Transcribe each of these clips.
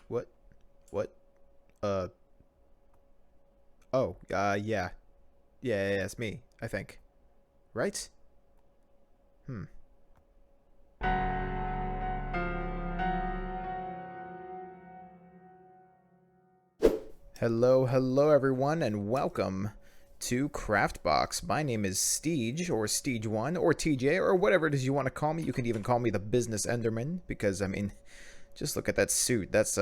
What? What? Uh. Oh. Yeah. Yeah. It's me. I think. Right? Hmm. Hello, everyone, and welcome to CraftBox. My name is Steej, or Steej1, or TJ, or whatever it is you want to call me. You can even call me the Business Enderman, because, I mean, just look at that suit. That's,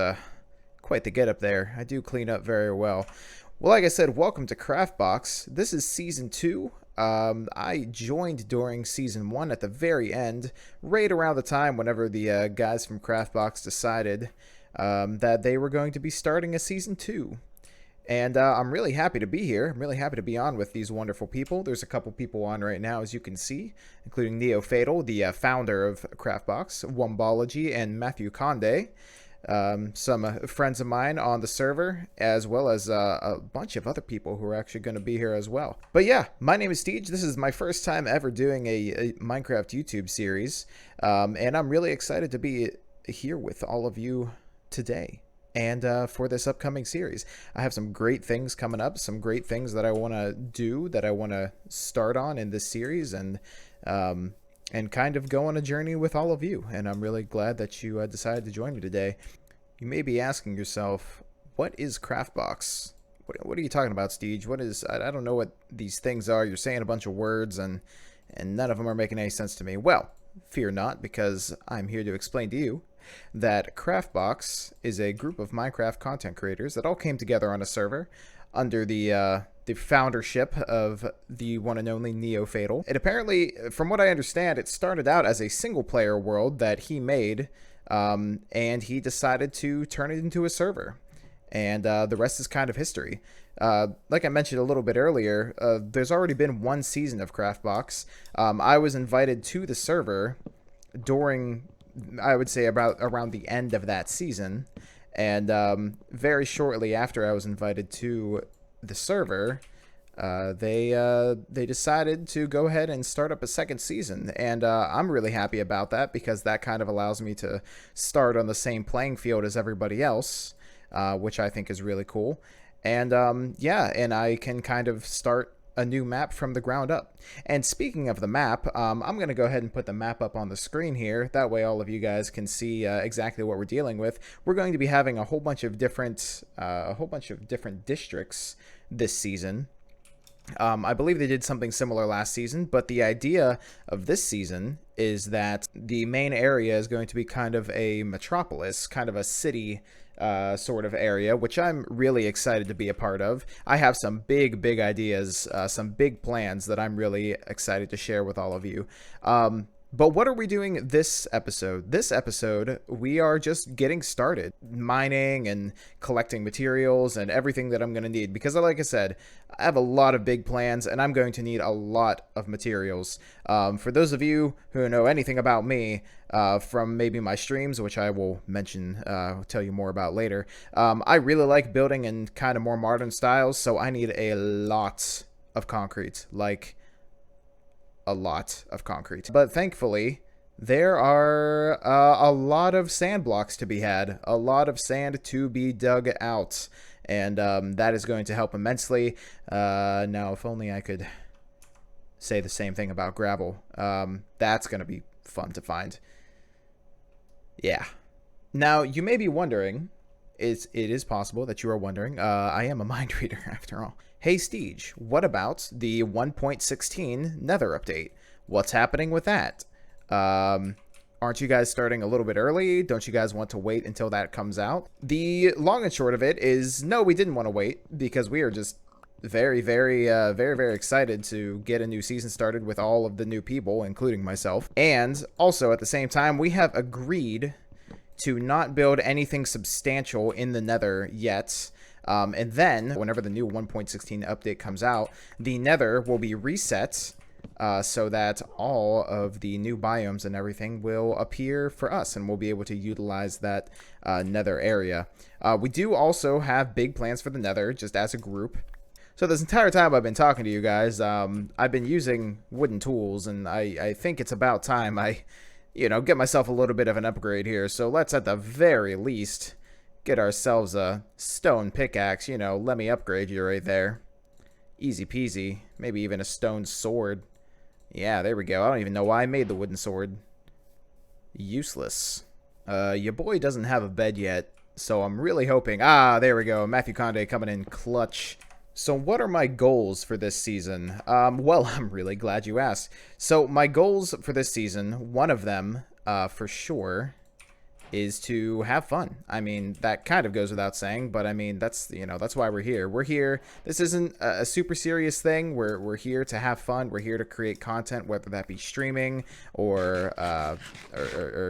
quite the getup there. I do clean up very well. Well, like I said, welcome to CraftBox. This is Season 2. I joined during Season 1 at the very end, right around the time whenever the guys from CraftBox decided that they were going to be starting a Season 2. And I'm really happy to be here. I'm really happy to be on with these wonderful people. There's a couple people on right now, as you can see, including Neo Fatal, the founder of CraftBox, Wombology, and Matthew Conde. Some friends of mine on the server, as well as a bunch of other people who are actually going to be here as well. But yeah, my name is Steej. This is my first time ever doing a Minecraft YouTube series, and I'm really excited to be here with all of you today. And for this upcoming series, I have some great things coming up, some great things that I want to do, that I want to start on in this series, and kind of go on a journey with all of you. And I'm really glad that you decided to join me today. You may be asking yourself, what is CraftBox? What are you talking about, Steej? What is, I don't know what these things are. You're saying a bunch of words, and none of them are making any sense to me. Well, fear not, because I'm here to explain to you that CraftBox is a group of Minecraft content creators that all came together on a server under the foundership of the one and only Neo Fatal. It apparently, from what I understand, it started out as a single-player world that he made, and he decided to turn it into a server. And the rest is kind of history. Like I mentioned a little bit earlier, there's already been one season of CraftBox. I was invited to the server during, I would say, around the end of that season, and very shortly after I was invited to the server, they decided to go ahead and start up a second season, and I'm really happy about that, because that kind of allows me to start on the same playing field as everybody else, which I think is really cool. And yeah, and I can kind of start a new map from the ground up. And speaking of the map, I'm going to go ahead and put the map up on the screen here. That way all of you guys can see exactly what we're dealing with. We're going to be having a whole bunch of different districts this season. I believe they did something similar last season, but the idea of this season is that the main area is going to be kind of a metropolis, kind of a city sort of area, which I'm really excited to be a part of. I have some big ideas, some big plans that I'm really excited to share with all of you. But what are we doing this episode? This episode, we are just getting started, mining and collecting materials and everything that I'm going to need. Because like I said, I have a lot of big plans, and I'm going to need a lot of materials. For those of you who know anything about me, from maybe my streams, which I will mention, tell you more about later, I really like building in kind of more modern styles, so I need a lot of concrete, like a lot of concrete. But thankfully, there are a lot of sand blocks to be had, a lot of sand to be dug out, and that is going to help immensely. Now, if only I could say the same thing about gravel. That's going to be fun to find. Yeah. Now, you may be wondering, it is possible that you are wondering, I am a mind reader after all. Hey Steej, what about the 1.16 Nether update? What's happening with that? Aren't you guys starting a little bit early? Don't you guys want to wait until that comes out? The long and short of it is, no, we didn't want to wait, because we are just very excited to get a new season started with all of the new people, including myself. And also, at the same time, we have agreed to not build anything substantial in the Nether yet. And then, whenever the new 1.16 update comes out, the Nether will be reset so that all of the new biomes and everything will appear for us, and we'll be able to utilize that Nether area. We do also have big plans for the Nether, just as a group. So this entire time I've been talking to you guys, I've been using wooden tools, and I think it's about time I, get myself a little bit of an upgrade here. So let's, at the very least, get ourselves a stone pickaxe. You know, let me upgrade you right there. Easy peasy. Maybe even a stone sword. Yeah, there we go. I don't even know why I made the wooden sword. Useless. Your boy doesn't have a bed yet, so I'm really hoping... Ah, there we go. Matthew Conde coming in clutch. So what are my goals for this season? Well, I'm really glad you asked. So my goals for this season, one of them, for sure, is to have fun. I mean, that kind of goes without saying, but I mean, that's, you know, that's why we're here. We're here. This isn't a super serious thing. We're here to have fun. We're here to create content, whether that be streaming or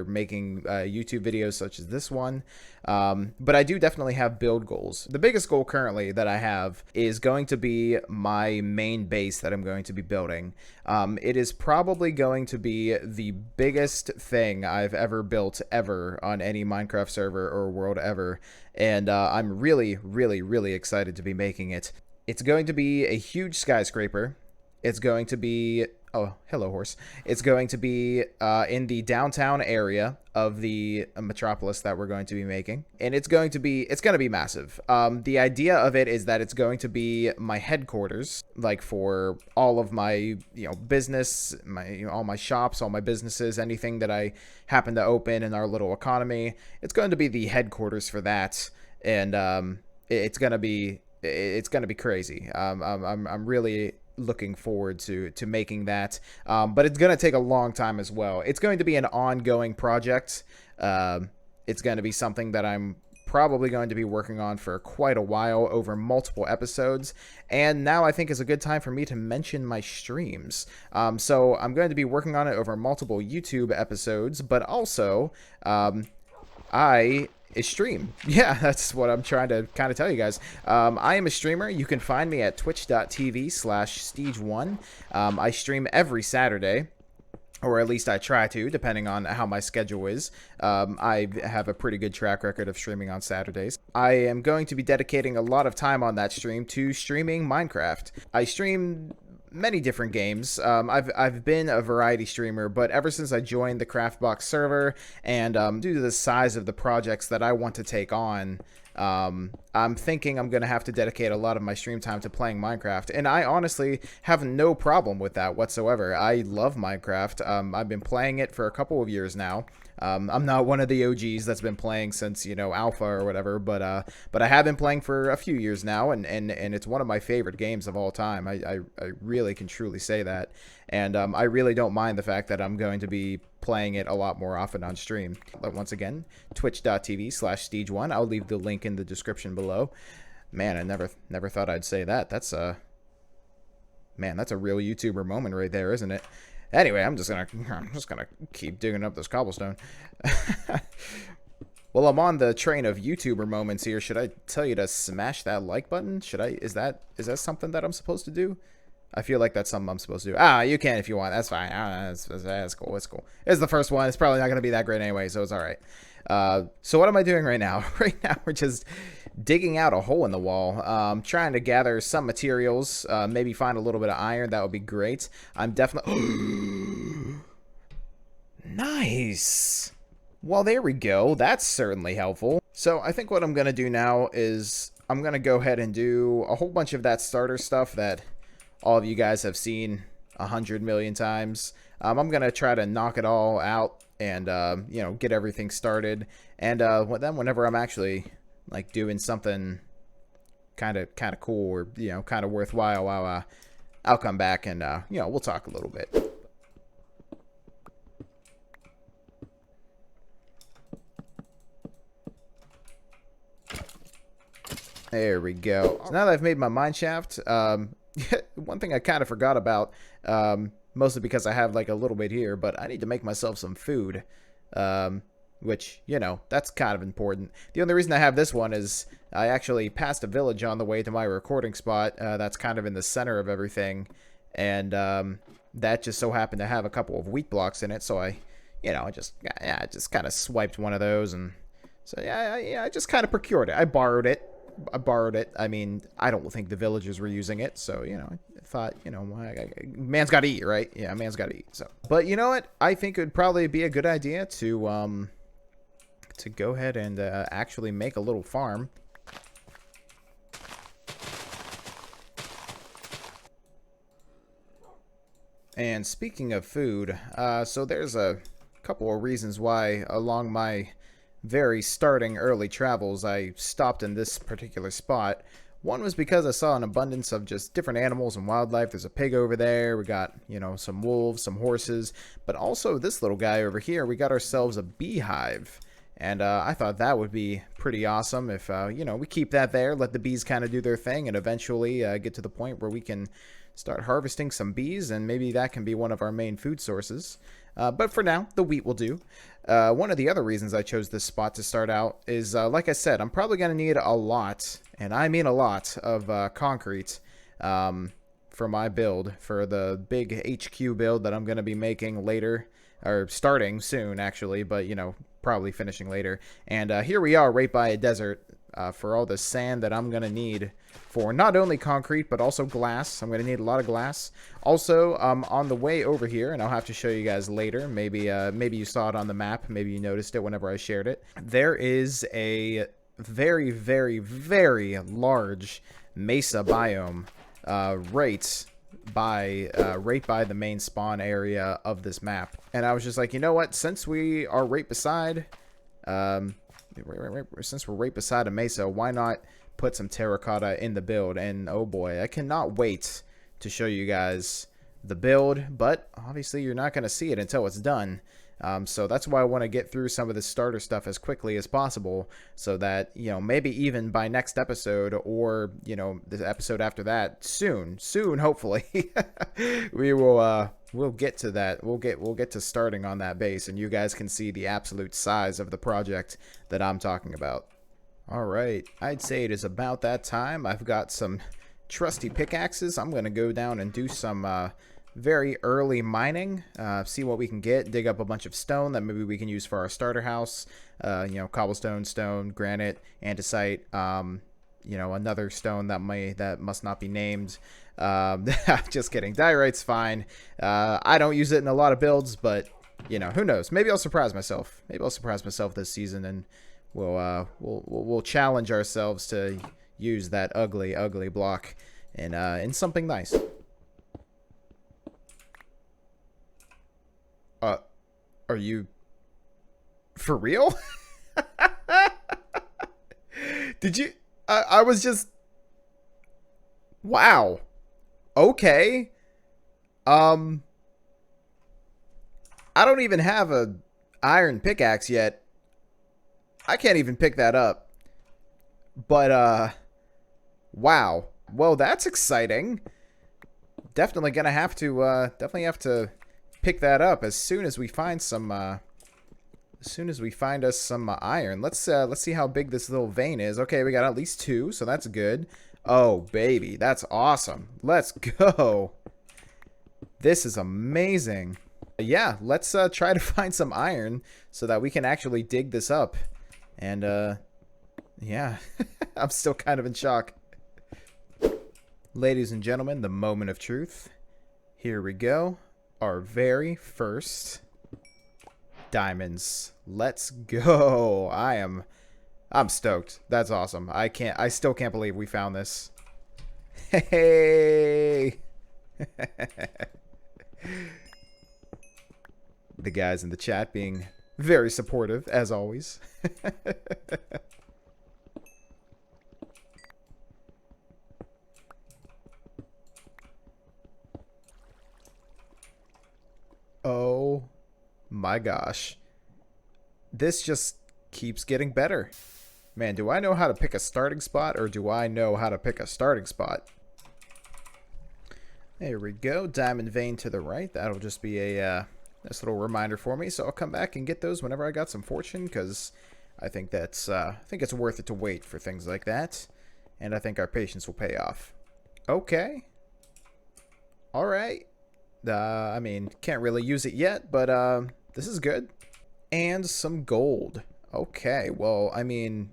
making YouTube videos such as this one. But I do definitely have build goals. The biggest goal currently that I have is going to be my main base that I'm going to be building. It is probably going to be the biggest thing I've ever built ever on any Minecraft server or world ever. And I'm really, really, really excited to be making it. It's going to be a huge skyscraper. It's going to be... Oh, hello, horse. It's going to be in the downtown area of the metropolis that we're going to be making. And it's going to be massive. The idea of it is that it's going to be my headquarters, like for all of my, you know, business, all my shops, all my businesses, anything that I happen to open in our little economy. It's going to be the headquarters for that. And it's going to be crazy. I'm really looking forward to making that, but it's gonna take a long time as well. It's going to be an ongoing project. It's going to be something that I'm probably going to be working on for quite a while, over multiple episodes, and now I think is a good time for me to mention my streams. So I'm going to be working on it over multiple YouTube episodes, but also I stream. Yeah, that's what I'm trying to kind of tell you guys. I am a streamer. You can find me at twitch.tv/Steej1. I stream every Saturday, or at least I try to, depending on how my schedule is. I have a pretty good track record of streaming on Saturdays. I am going to be dedicating a lot of time on that stream to streaming Minecraft. I stream many different games. I've been a variety streamer, but ever since I joined the CraftBox server, and due to the size of the projects that I want to take on, I'm thinking I'm going to have to dedicate a lot of my stream time to playing Minecraft, and I honestly have no problem with that whatsoever. I love Minecraft. I've been playing it for a couple of years now. I'm not one of the OGs that's been playing since, you know, alpha or whatever, but I have been playing for a few years now, and it's one of my favorite games of all time. I really can truly say that, and I really don't mind the fact that I'm going to be playing it a lot more often on stream. But once again, twitch.tv/Steej1. I'll leave the link in the description below. Man, I never thought I'd say that. That's a real YouTuber moment right there, isn't it? Anyway, I'm just gonna keep digging up this cobblestone. Well, I'm on the train of YouTuber moments here. Should I tell you to smash that like button? Should I? Is that something that I'm supposed to do? I feel like that's something I'm supposed to do. Ah, you can if you want. That's fine. That's cool. It's cool. It's the first one. It's probably not gonna be that great anyway, so it's all right. So what am I doing right now? Right now, we're just digging out a hole in the wall, trying to gather some materials, maybe find a little bit of iron. That would be great. I'm definitely... Nice! Well, there we go. That's certainly helpful. So I think what I'm going to do now is I'm going to go ahead and do a whole bunch of that starter stuff that all of you guys have seen 100 million times. I'm going to try to knock it all out and, you know, get everything started. And then whenever I'm actually like doing something kind of cool or, you know, kind of worthwhile, I'll come back and, you know, we'll talk a little bit. There we go. So now that I've made my mine shaft, one thing I kind of forgot about, mostly because I have like a little bit here, but I need to make myself some food, which, you know, that's kind of important. The only reason I have this one is I actually passed a village on the way to my recording spot, that's kind of in the center of everything, and that just so happened to have a couple of wheat blocks in it, so I just kind of swiped one of those, and so yeah, I just kind of procured it. I borrowed it. I mean, I don't think the villagers were using it, so, you know, I thought, you know, man's got to eat, right? Yeah, man's got to eat. So, but you know what? I think it would probably be a good idea to to go ahead and actually make a little farm. And speaking of food, so there's a couple of reasons why along my very starting early travels I stopped in this particular spot. One was because I saw an abundance of just different animals and wildlife. There's a pig over there. We got, you know, some wolves, some horses, but also this little guy over here. We got ourselves a beehive. And I thought that would be pretty awesome if, you know, we keep that there, let the bees kind of do their thing, and eventually get to the point where we can start harvesting some bees, and maybe that can be one of our main food sources. But for now, the wheat will do. One of the other reasons I chose this spot to start out is, like I said, I'm probably going to need a lot, and I mean a lot, of concrete for my build, for the big HQ build that I'm going to be making later, or starting soon, actually, but, you know, probably finishing later. And here we are right by a desert for all the sand that I'm going to need for not only concrete, but also glass. I'm going to need a lot of glass. Also, on the way over here, and I'll have to show you guys later, maybe maybe you saw it on the map, maybe you noticed it whenever I shared it, there is a very, very, very large mesa biome right by the main spawn area of this map. And I was just like, you know what, since we are right beside since we're right beside a mesa, why not put some terracotta in the build? And oh boy, I cannot wait to show you guys the build, but obviously you're not going to see it until it's done. So that's why I want to get through some of the starter stuff as quickly as possible, so that, you know, maybe even by next episode, or, you know, the episode after that, soon hopefully, we'll get to that. We'll get to starting on that base, and you guys can see the absolute size of the project that I'm talking about. All right, I'd say it is about that time. I've got some trusty pickaxes. I'm going to go down and do some very early mining, see what we can get, dig up a bunch of stone that maybe we can use for our starter house, you know, cobblestone, stone, granite, andesite, you know, another stone that must not be named. Just kidding. Diorite's fine. I don't use it in a lot of builds, but, you know, who knows? Maybe I'll surprise myself. Maybe I'll surprise myself this season, and we'll challenge ourselves to use that ugly block in something nice. Are you for real? Did you? I was just. Wow. Okay. I don't even have a iron pickaxe yet. I can't even pick that up. But wow. Well, that's exciting. Definitely gonna have to pick that up as soon as we find some us some iron. Let's see how big this little vein is. Okay, we got at least 2, so that's good. Oh baby, that's awesome. Let's go. This is amazing. Yeah, let's try to find some iron so that we can actually dig this up. And yeah, I'm still kind of in shock. Ladies and gentlemen, the moment of truth. Here we go. Our very first diamonds. Let's go. I'm stoked. That's awesome. I still can't believe we found this. Hey. The guys in the chat being very supportive as always. Oh my gosh. This just keeps getting better. Man, do I know how to pick a starting spot, or do I know how to pick a starting spot? There we go. Diamond vein to the right. That'll just be a nice little reminder for me. So I'll come back and get those whenever I got some fortune, because I think that's I think it's worth it to wait for things like that. And I think our patience will pay off. Okay. All right. I mean, can't really use it yet, but this is good. And some gold. Okay, well, I mean,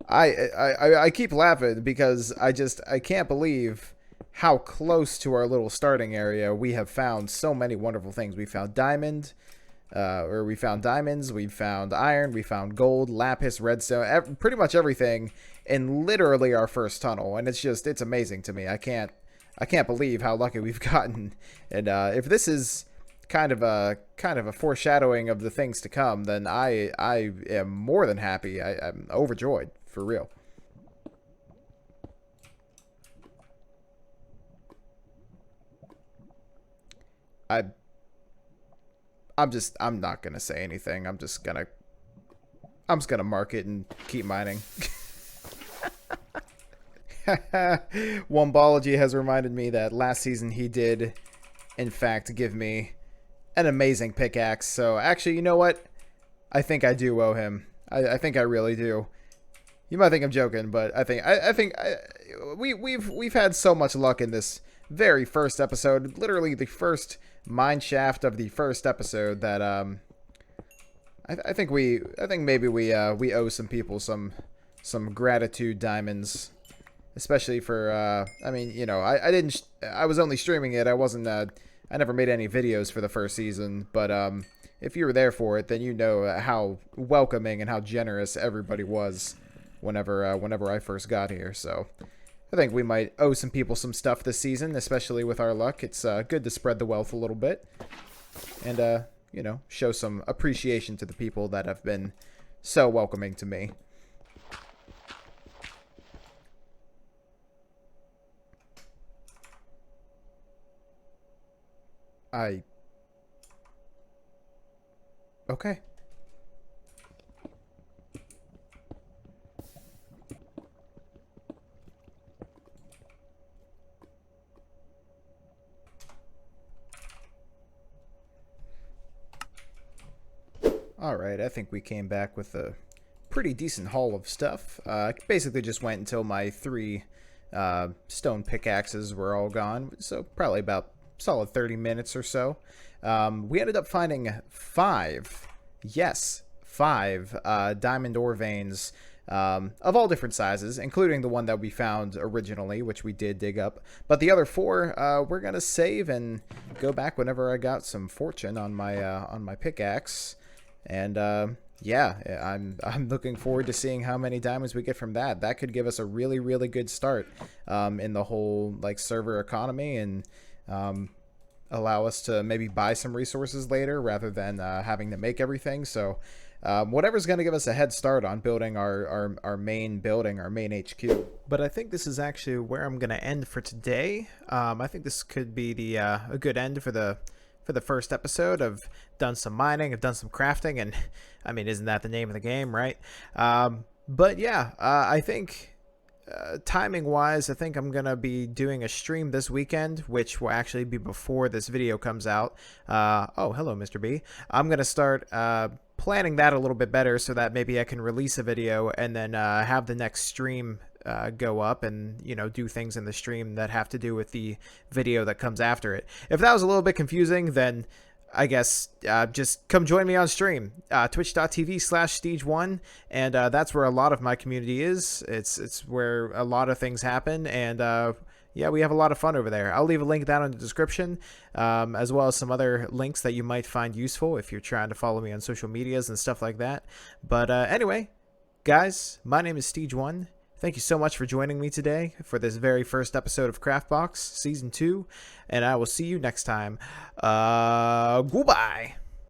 I keep laughing because I can't believe how close to our little starting area we have found so many wonderful things. We found diamond, where we found diamonds, we found iron, we found gold, lapis, redstone, pretty much everything in literally our first tunnel, and it's amazing to me. I can't believe how lucky we've gotten. And if this is kind of a foreshadowing of the things to come, then I am more than happy. I'm overjoyed, for real. I'm not gonna say anything. I'm just gonna mark it and keep mining. Wombology has reminded me that last season he did, in fact, give me an amazing pickaxe. So actually, you know what? I think I do owe him. I think I really do. You might think I'm joking, but I think we've had so much luck in this very first episode, literally the first mine shaft of the first episode, that I think maybe we owe some people some gratitude diamonds, especially for I mean, you know, I was only streaming it. I never made any videos for the first season, but if you were there for it, then you know how welcoming and how generous everybody was whenever I first got here. So I think we might owe some people some stuff this season, especially with our luck. It's good to spread the wealth a little bit and, you know, show some appreciation to the people that have been so welcoming to me. Okay. Alright, I think we came back with a pretty decent haul of stuff. Basically just went until my 3 stone pickaxes were all gone, so probably about solid 30 minutes or so. We ended up finding 5 diamond ore veins of all different sizes, including the one that we found originally, which we did dig up. But the other 4, we're gonna save and go back whenever I got some fortune on my pickaxe. And yeah, I'm looking forward to seeing how many diamonds we get from that. That could give us a really, really good start in the whole like server economy, and allow us to maybe buy some resources later rather than having to make everything. So whatever's going to give us a head start on building our main building, our main HQ. But I think this is actually where I'm going to end for today. I think this could be a good end for the first episode. I've done some mining, I've done some crafting, and I mean, isn't that the name of the game, right? But yeah, I think timing wise, I think I'm gonna be doing a stream this weekend, which will actually be before this video comes out. Oh, hello, Mr. B. I'm gonna start planning that a little bit better so that maybe I can release a video and then have the next stream go up and, you know, do things in the stream that have to do with the video that comes after it. If that was a little bit confusing, then I guess just come join me on stream, twitch.tv/Steej1, and that's where a lot of my community is. It's where a lot of things happen, and yeah, we have a lot of fun over there. I'll leave a link down in the description, as well as some other links that you might find useful if you're trying to follow me on social medias and stuff like that. But anyway, guys, my name is Steej1. Thank you so much for joining me today for this very first episode of CraftBox Season 2, and I will see you next time. Goodbye!